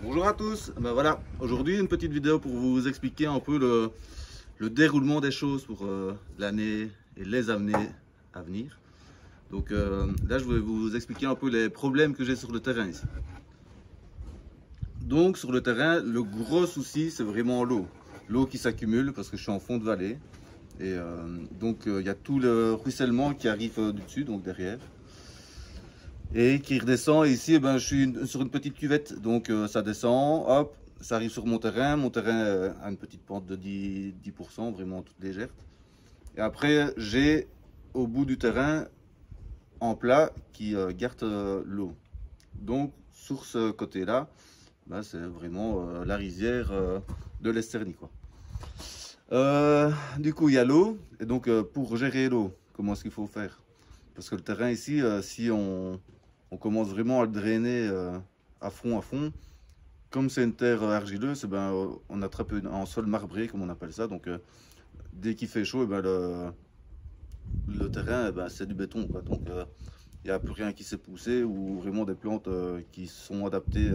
Bonjour à tous, ben voilà, aujourd'hui une petite vidéo pour vous expliquer un peu le déroulement des choses pour l'année et les années à venir. Donc là je vais vous expliquer un peu les problèmes que j'ai sur le terrain ici. Donc sur le terrain, le gros souci c'est vraiment l'eau. L'eau qui s'accumule parce que je suis en fond de vallée. Et donc il y a tout le ruissellement qui arrive du dessus, donc derrière. Et qui redescend. Et ici, ben, je suis sur une petite cuvette, donc ça descend, hop, ça arrive sur mon terrain. Mon terrain a une petite pente de 10%, vraiment toute légère. Et après, j'ai au bout du terrain, en plat, qui garde l'eau. Donc, sur ce côté-là, ben, c'est vraiment la rizière de l'Esternie, quoi. Du coup, il y a l'eau. Et donc, pour gérer l'eau, comment est-ce qu'il faut faire? Parce que le terrain ici, si on commence vraiment à le drainer à fond, comme c'est une terre argileuse, eh ben, on attrape un sol marbré, comme on appelle ça. Donc, dès qu'il fait chaud, eh ben, le terrain, eh ben, c'est du béton, quoi. Donc, il n'y a plus rien qui s'est poussé ou vraiment des plantes qui sont adaptées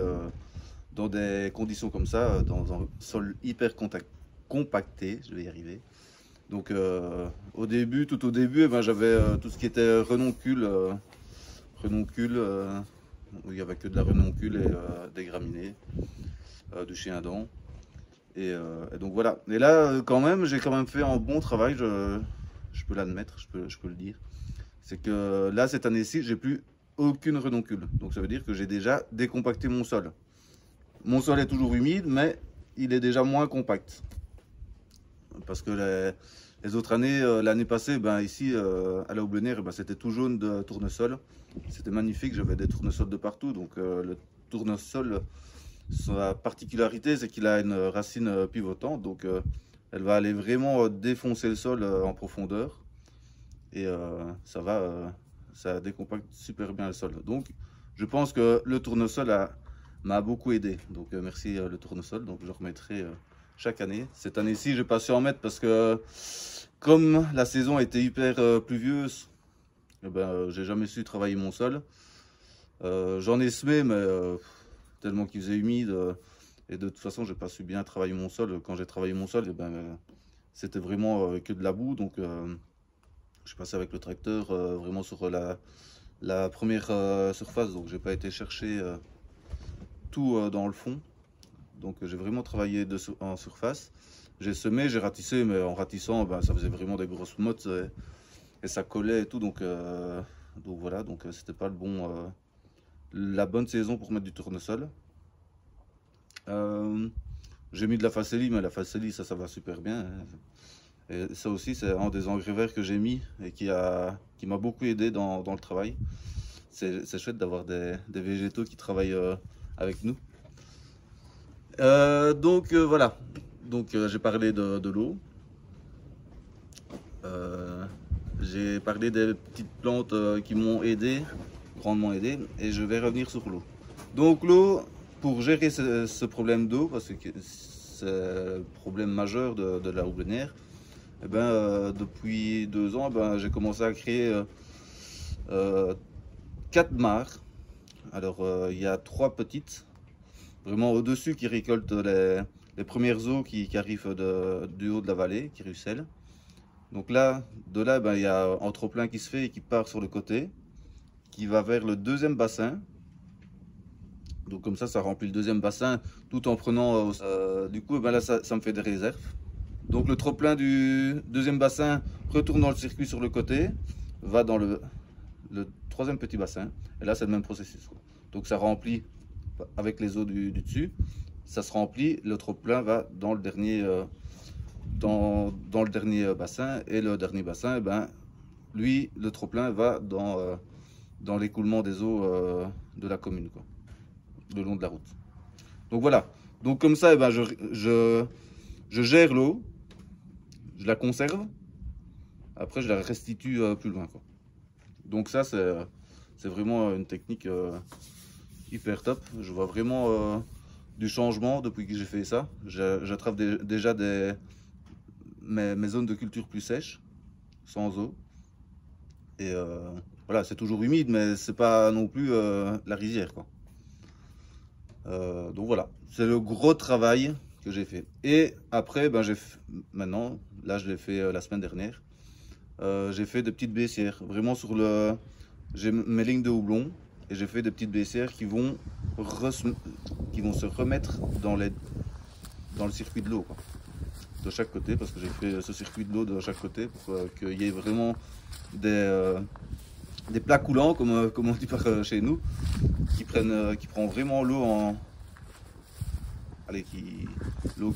dans des conditions comme ça, dans un sol hyper compacté, je vais y arriver. Donc au début, tout au début, eh ben, j'avais tout ce qui était renoncule, où il n'y avait que de la renoncule et des graminées, du chien à dents. Et donc voilà. Et là, quand même, j'ai quand même fait un bon travail, je peux l'admettre, je peux le dire. C'est que là, cette année-ci, j'ai plus aucune renoncule. Donc ça veut dire que j'ai déjà décompacté mon sol. Mon sol est toujours humide, mais il est déjà moins compact. Parce que les autres années, l'année passée, ben, ici à la Houblonnière, ben, c'était tout jaune de tournesol. C'était magnifique, j'avais des tournesols de partout. Donc le tournesol, sa particularité, c'est qu'il a une racine pivotante. Donc elle va aller vraiment défoncer le sol en profondeur. Et ça décompacte super bien le sol. Donc je pense que le tournesol m'a beaucoup aidé. Donc merci le tournesol. Donc je remettrai chaque année. Cette année-ci, j'ai pas su en mettre parce que comme la saison a été hyper pluvieuse, eh ben, j'ai jamais su travailler mon sol. J'en ai semé, mais tellement qu'il faisait humide. Et de toute façon, j'ai pas su bien travailler mon sol. Quand j'ai travaillé mon sol, eh ben, c'était vraiment que de la boue. Donc je passais avec le tracteur vraiment sur la première surface. Donc j'ai pas été chercher tout dans le fond. Donc j'ai vraiment travaillé en surface. J'ai semé, j'ai ratissé, mais en ratissant, ben, ça faisait vraiment des grosses mottes et ça collait et tout. Donc voilà, donc c'était pas la bonne saison pour mettre du tournesol. J'ai mis de la facélie, mais la facélie, ça va super bien, hein. Et ça aussi, c'est un des engrais verts que j'ai mis et qui m'a beaucoup aidé dans le travail. C'est chouette d'avoir des végétaux qui travaillent avec nous. Voilà, donc j'ai parlé de l'eau, j'ai parlé des petites plantes qui m'ont aidé, grandement aidé, et je vais revenir sur l'eau. Donc l'eau, pour gérer ce problème d'eau, parce que c'est le problème majeur de la Houblonnière, eh ben, depuis 2 ans, ben, j'ai commencé à créer 4 mares. Alors il y a 3 petites vraiment au-dessus qui récoltent les premières eaux qui arrivent du haut de la vallée, qui ruissellent. Donc là, de là, ben, il y a un trop-plein qui se fait et qui part sur le côté, qui va vers le deuxième bassin. Donc comme ça remplit le deuxième bassin tout en prenant... du coup, ben là, ça me fait des réserves. Donc le trop-plein du deuxième bassin retourne dans le circuit sur le côté, va dans le troisième petit bassin. Et là, c'est le même processus, quoi. Donc ça remplit avec les eaux du dessus, ça se remplit, le trop-plein va dans le dernier, dans le dernier bassin, et le dernier bassin, eh ben, lui, le trop-plein va dans l'écoulement des eaux de la commune, quoi, le long de la route. Donc voilà, donc comme ça, eh ben, je gère l'eau, je la conserve, après je la restitue plus loin, quoi. Donc ça, c'est vraiment une technique hyper top. Je vois vraiment du changement depuis que j'ai fait ça. J'attrape déjà mes zones de culture plus sèches, sans eau. Et voilà, c'est toujours humide, mais c'est pas non plus la rizière, quoi. Donc voilà, c'est le gros travail que j'ai fait. Et après, ben, maintenant, là je l'ai fait la semaine dernière, j'ai fait des petites baissières, vraiment sur le... J'ai mes lignes de houblon et j'ai fait des petites baissières qui vont se remettre dans le circuit de l'eau, de chaque côté, parce que j'ai fait ce circuit de l'eau de chaque côté pour qu'il y ait vraiment des plats coulants, comme on dit par chez nous, qui prend vraiment l'eau en... Allez, l'eau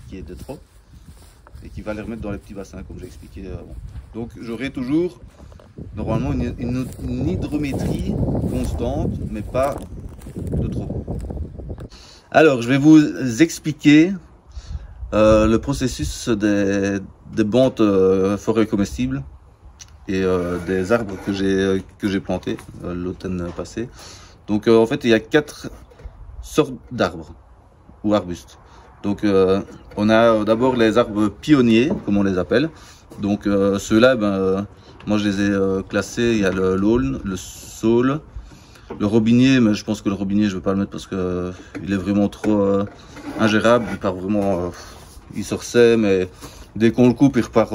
qui est de trop, et qui va les remettre dans les petits bassins, comme j'ai expliqué avant. Donc j'aurai toujours, normalement, une hydrométrie constante, mais pas de trop. Alors, je vais vous expliquer le processus des bandes forêt comestibles et des arbres que j'ai plantés l'automne passé. Donc en fait, il y a 4 sortes d'arbres ou arbustes. Donc on a d'abord les arbres pionniers, comme on les appelle. Donc ceux-là, moi je les ai classés. Il y a l'aulne, le saule, le robinier, mais je pense que le robinier je ne vais pas le mettre parce que il est vraiment trop ingérable. Il part vraiment, il se ressème, mais dès qu'on le coupe, il repart,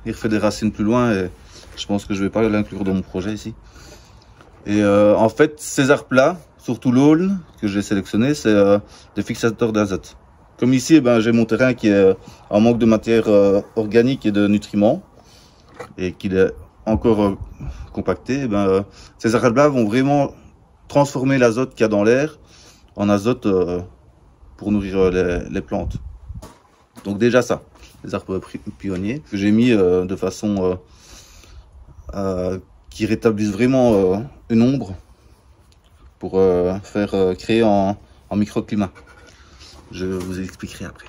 il refait des racines plus loin. Et je pense que je ne vais pas l'inclure dans mon projet ici. Et en fait, ces arbres-là, surtout l'aulne que j'ai sélectionné, c'est des fixateurs d'azote. Comme ici, j'ai mon terrain qui est en manque de matière organique et de nutriments, et qu'il est encore compacté. Ces arbres-là vont vraiment transformer l'azote qu'il y a dans l'air en azote pour nourrir les plantes. Donc déjà ça, les arbres pionniers que j'ai mis de façon qui rétablissent vraiment une ombre pour faire créer en microclimat. Je vous expliquerai après.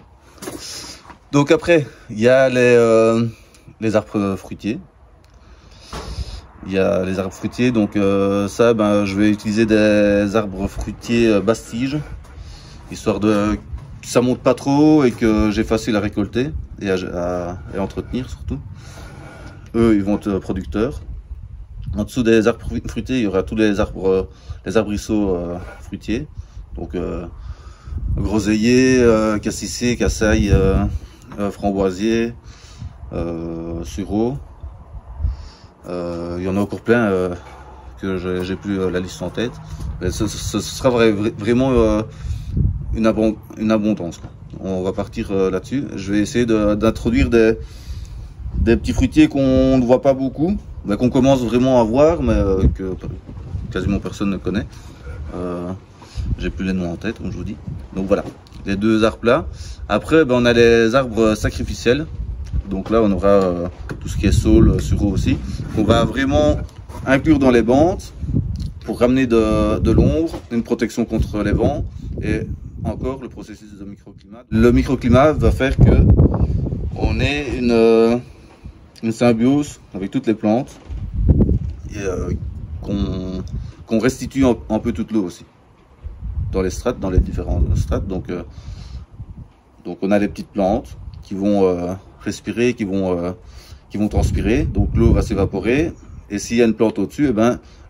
Donc après, il y a les arbres fruitiers. Il y a les arbres fruitiers, donc ça, je vais utiliser des arbres fruitiers Bastige, histoire de que ça monte pas trop et que j'ai facile à récolter et à entretenir surtout. Eux, ils vont être producteurs. En dessous des arbres fruitiers, il y aura tous les arbrisseaux fruitiers. Donc groseillier, cassicé, cassaille, framboisier, sureau. Il y en a encore plein que j'ai plus la liste en tête. Mais ce sera vraiment une abondance. On va partir là-dessus. Je vais essayer d'introduire des petits fruitiers qu'on ne voit pas beaucoup, qu'on commence vraiment à voir, mais que quasiment personne ne connaît. J'ai plus les noms en tête, comme je vous dis. Donc voilà, les 2 arbres là. Après, on a les arbres sacrificiels. Donc là, on aura tout ce qui est saule, sureau aussi, qu'on va vraiment inclure dans les bandes pour ramener de l'ombre, une protection contre les vents et encore le processus de microclimat. Le microclimat va faire que on ait une symbiose avec toutes les plantes et qu'on restitue un peu toute l'eau aussi dans les strates, dans les différentes strates. Donc on a les petites plantes qui vont respirer, qui vont transpirer, donc l'eau va s'évaporer, et s'il y a une plante au-dessus,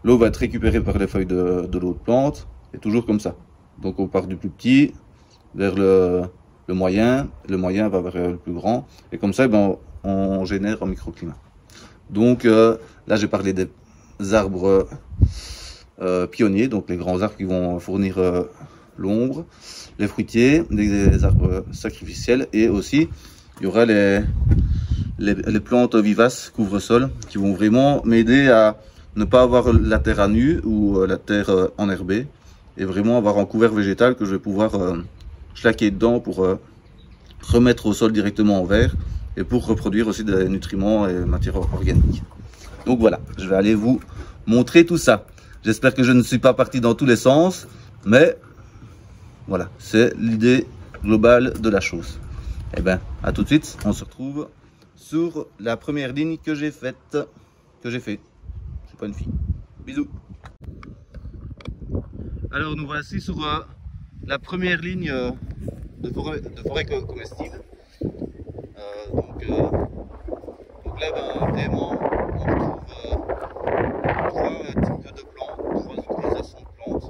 l'eau va être récupérée par les feuilles de l'autre plante, et toujours comme ça. Donc on part du plus petit vers le moyen va vers le plus grand, et comme ça on génère un microclimat. Donc là j'ai parlé des arbres pionniers, donc les grands arbres qui vont fournir l'ombre, les fruitiers, les arbres sacrificiels, et aussi il y aura les plantes vivaces couvre-sol qui vont vraiment m'aider à ne pas avoir la terre à nu ou la terre enherbée, et vraiment avoir un couvert végétal que je vais pouvoir schlaquer dedans pour remettre au sol directement en verre et pour reproduire aussi des nutriments et matières organiques. Donc voilà, je vais aller vous montrer tout ça. J'espère que je ne suis pas parti dans tous les sens, mais voilà, c'est l'idée globale de la chose. Et à tout de suite, on se retrouve sur la première ligne que j'ai faite, Je suis pas une fille. Bisous. Alors nous voici sur la première ligne de forêt comestible. Donc là, vraiment, on retrouve 3 types de plantes, 3 utilisations de plantes.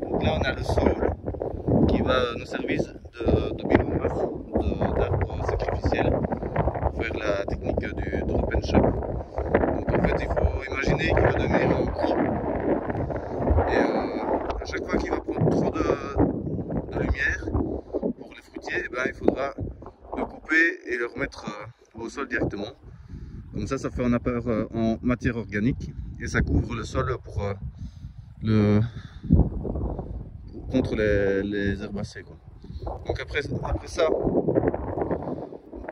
Donc là, on a le saule, devenir gros. Et à chaque fois qu'il va prendre trop de lumière pour les fruitiers, eh ben, il faudra le couper et le remettre au sol directement. Comme ça fait un apport en matière organique et ça couvre le sol pour contre les herbacées, quoi. Donc après ça,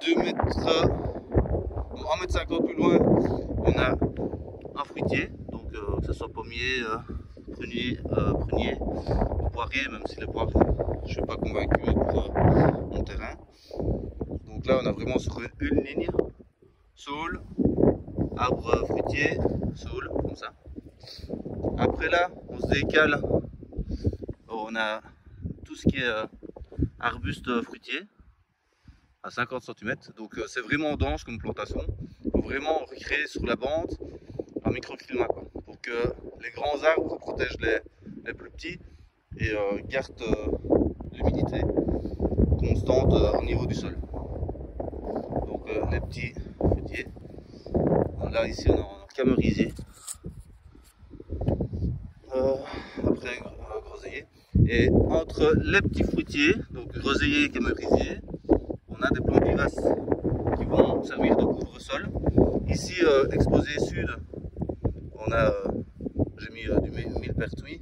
2 mètres, 1,50 m plus loin, on a un fruitier, donc que ce soit pommier, prunier, ou poirier, même si les poires, je ne suis pas convaincu pour mon terrain. Donc là on a vraiment sur une ligne, saule, arbre fruitier, saule, comme ça. Après là, on se décale, on a tout ce qui est arbuste fruitier à 50 cm, donc c'est vraiment dense comme plantation. Il faut vraiment recréer sur la bande un microclimat, quoi, pour que les grands arbres protègent les plus petits et gardent l'humidité constante au niveau du sol. Donc les petits fruitiers, là ici on est en camérisier, après groseillier, et entre les petits fruitiers, donc groseillier et camérisier, on a des plants vivaces qui vont servir de couvre-sol. Ici, exposé sud, on a, j'ai mis du millepertuis,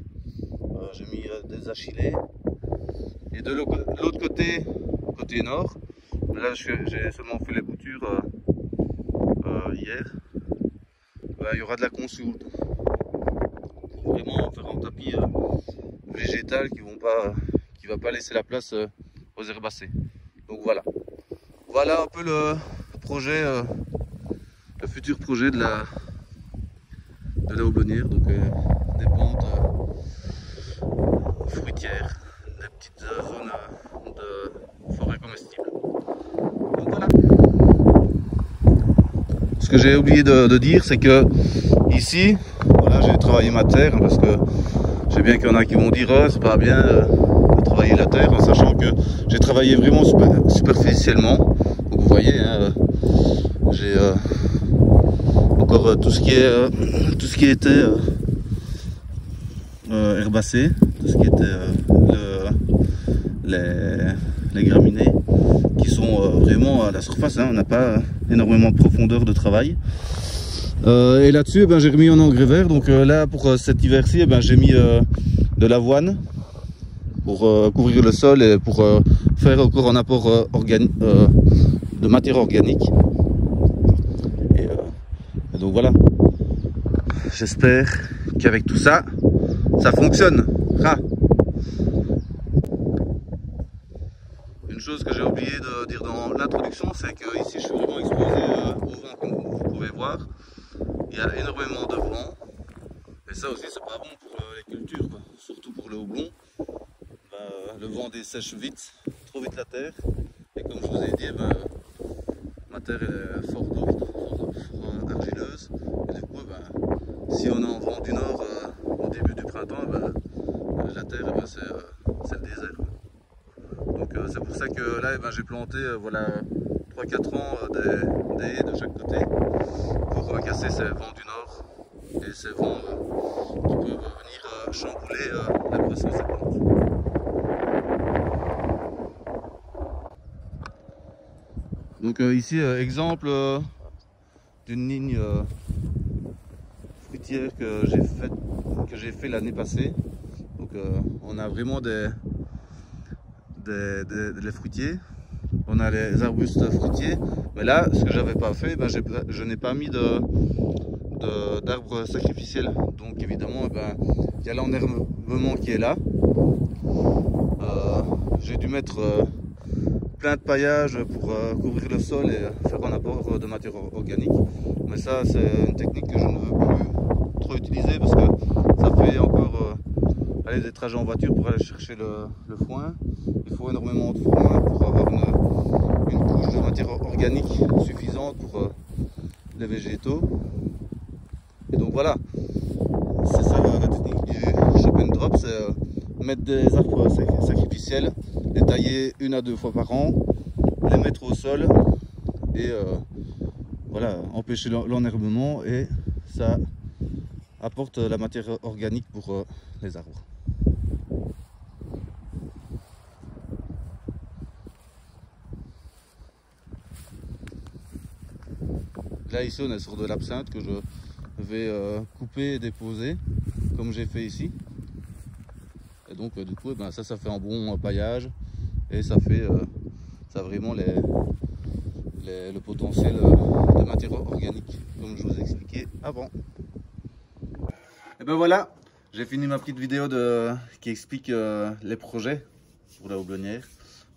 j'ai mis des achillées. Et de l'autre côté, côté nord, là j'ai seulement fait les boutures hier, il y aura de la consoude. Pour vraiment faire un tapis végétal qui va pas laisser la place aux herbacées. Donc voilà. Voilà un peu le projet, le futur projet de la houblonnière. Donc des plantes fruitières, des petites zones de forêt comestible. Donc voilà. Ce que j'ai oublié de dire, c'est que ici, voilà, j'ai travaillé ma terre, hein, parce que je sais bien qu'il y en a qui vont dire c'est pas bien de travailler la terre, en sachant que j'ai travaillé vraiment superficiellement. Donc vous voyez, hein, j'ai encore tout ce qui était herbacé, tout ce qui était les graminées qui sont vraiment à la surface, hein. On n'a pas énormément de profondeur de travail. Et là-dessus, j'ai remis en engrais vert. Donc là, pour cet hiver-ci, j'ai mis de l'avoine pour couvrir le sol et pour faire encore un apport de matière organique. Et donc voilà. J'espère qu'avec tout ça, ça fonctionne. Une chose que j'ai oublié de dire dans l'introduction, c'est que ici je suis vraiment exposé au vent, comme vous pouvez voir. Il y a énormément de vent, et ça aussi c'est pas bon pour les cultures, quoi. Surtout pour le houblon. Le vent dessèche vite, trop vite la terre, et comme je vous ai dit, ma terre est fort argileuse, et du coup si on est en vent du nord au début du printemps, la terre c'est le désert, quoi. Donc c'est pour ça que là j'ai planté voilà 3-4 ans des haies de chaque côté pour casser ces vents du nord et ces vents qui peuvent venir chambouler la croissance des plantes. Donc ici exemple d'une ligne fruitière que j'ai fait l'année passée. Donc on a vraiment les fruitiers, on a les arbustes fruitiers, mais là ce que j'avais pas fait, je n'ai pas mis d'arbres sacrificiels. Donc évidemment il y a l'enherbement qui est là. J'ai dû mettre plein de paillage pour couvrir le sol et faire un apport de matière organique, mais ça c'est une technique que je ne veux plus trop utiliser parce que ça fait encore des trajets en voiture pour aller chercher le foin. Il faut énormément de foin pour avoir une couche de matière organique suffisante pour les végétaux. Et donc voilà, c'est ça la technique du chop and drop, c'est mettre des arbres sacrificiels, les tailler 1 à 2 fois par an, les mettre au sol et voilà, empêcher l'enherbement, et ça apporte la matière organique pour les arbres. Là ici on est sur de l'absinthe que je vais couper et déposer comme j'ai fait ici. Et donc du coup ça fait un bon paillage et ça fait ça a vraiment le potentiel de matière organique comme je vous ai expliqué avant. Et ben voilà, j'ai fini ma petite vidéo qui explique les projets pour la houblonnière.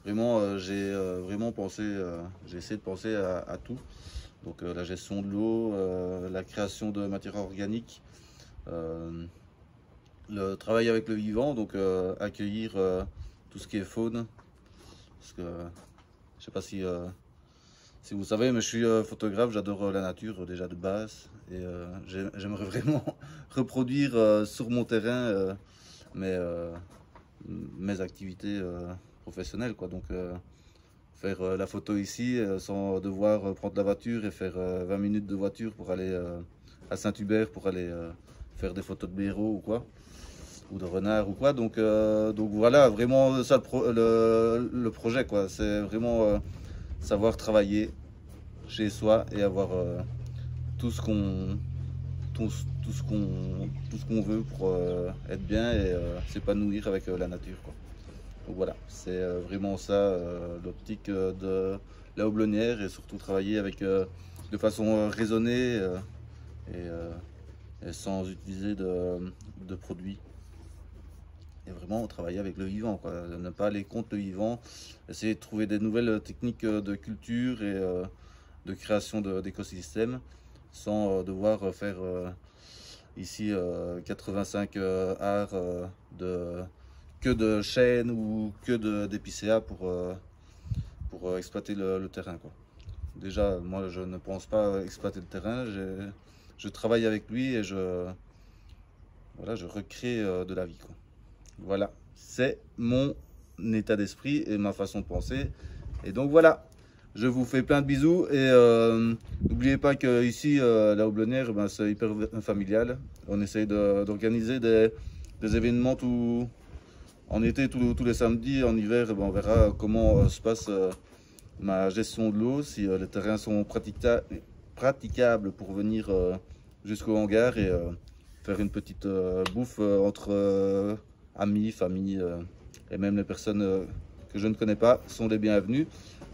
Vraiment j'ai vraiment pensé, j'ai essayé de penser à tout. Donc la gestion de l'eau, la création de matière organique, le travail avec le vivant, donc accueillir tout ce qui est faune. Parce que je sais pas si vous savez, mais je suis photographe, j'adore la nature déjà de base. Et j'aimerais vraiment reproduire sur mon terrain mes activités professionnelles, quoi. Donc faire la photo ici sans devoir prendre la voiture et faire 20 minutes de voiture pour aller à Saint-Hubert pour aller faire des photos de blaireaux ou quoi, ou de renards ou quoi. Donc voilà, vraiment ça le projet, quoi. C'est vraiment savoir travailler chez soi et avoir tout ce qu'on veut pour être bien et s'épanouir avec la nature, quoi. Donc voilà, c'est vraiment ça l'optique de la houblonnière, et surtout travailler avec de façon raisonnée et sans utiliser de produits. Et vraiment travailler avec le vivant, quoi. Ne pas aller contre le vivant, essayer de trouver des nouvelles techniques de culture et de création d'écosystèmes sans devoir faire ici 85 arts que de chêne ou que d'épicéa pour exploiter le terrain, quoi. Déjà, moi je ne pense pas exploiter le terrain, je travaille avec lui et voilà, je recrée de la vie, quoi. Voilà, c'est mon état d'esprit et ma façon de penser. Et donc voilà, je vous fais plein de bisous et n'oubliez pas que ici la houblonnière, c'est hyper familial. On essaye d'organiser des événements en été tous les samedis. En hiver, on verra comment se passe ma gestion de l'eau, si les terrains sont praticables pour venir jusqu'au hangar et faire une petite bouffe entre amis, famille et même les personnes que je ne connais pas sont les bienvenus,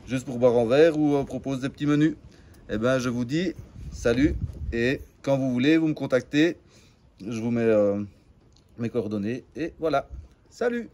juste pour boire un verre ou propose des petits menus. Et ben je vous dis salut, et quand vous voulez vous me contactez, je vous mets mes coordonnées et voilà, salut.